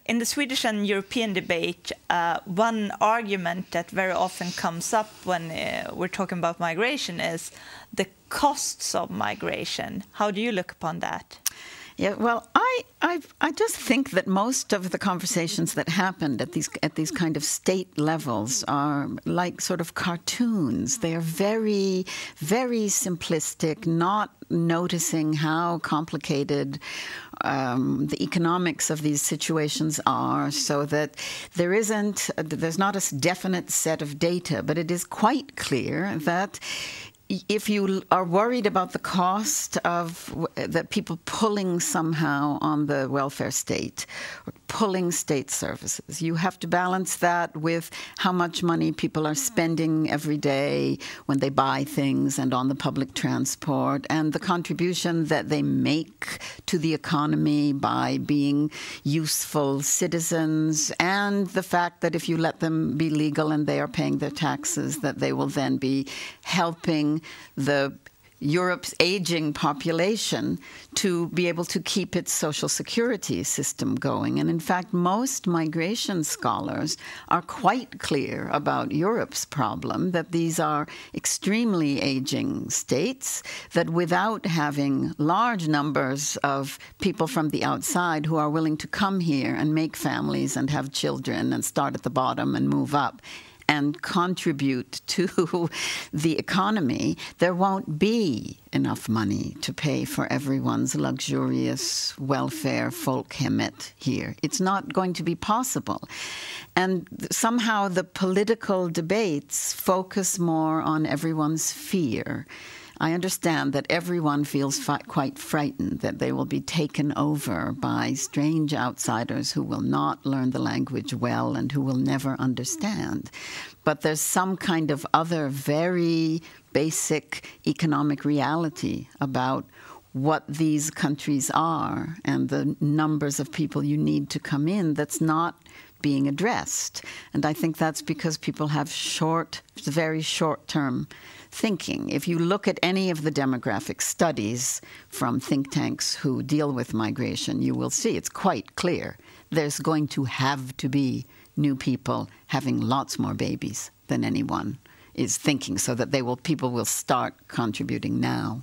in the Swedish and European debate, one argument that very often comes up when we're talking about migration is the costs of migration. How do you look upon that? Yeah, well, I just think that most of the conversations that happened at these kind of state levels are like sort of cartoons. They are very, very simplistic, not noticing how complicated the economics of these situations are, so that there's not a definite set of data, but it is quite clear that if you are worried about the cost of that people pulling somehow on the welfare state or pulling state services, you have to balance that with how much money people are spending every day when they buy things and on the public transport, and the contribution that they make to the economy by being useful citizens, and the fact that if you let them be legal and they are paying their taxes, that they will then be helping Europe's aging population to be able to keep its social security system going. And in fact, most migration scholars are quite clear about Europe's problem, that these are extremely aging states, that without having large numbers of people from the outside who are willing to come here and make families and have children and start at the bottom and move up and contribute to the economy, there won't be enough money to pay for everyone's luxurious welfare folkhemmet here. It's not going to be possible. And somehow the political debates focus more on everyone's fear. I understand that everyone feels quite frightened that they will be taken over by strange outsiders who will not learn the language well and who will never understand. But there's some kind of other very basic economic reality about what these countries are and the numbers of people you need to come in that's not being addressed. And I think that's because people have very short-term thinking. If you look at any of the demographic studies from think tanks who deal with migration, you will see it's quite clear there's going to have to be new people having lots more babies than anyone is thinking, so that people will start contributing now.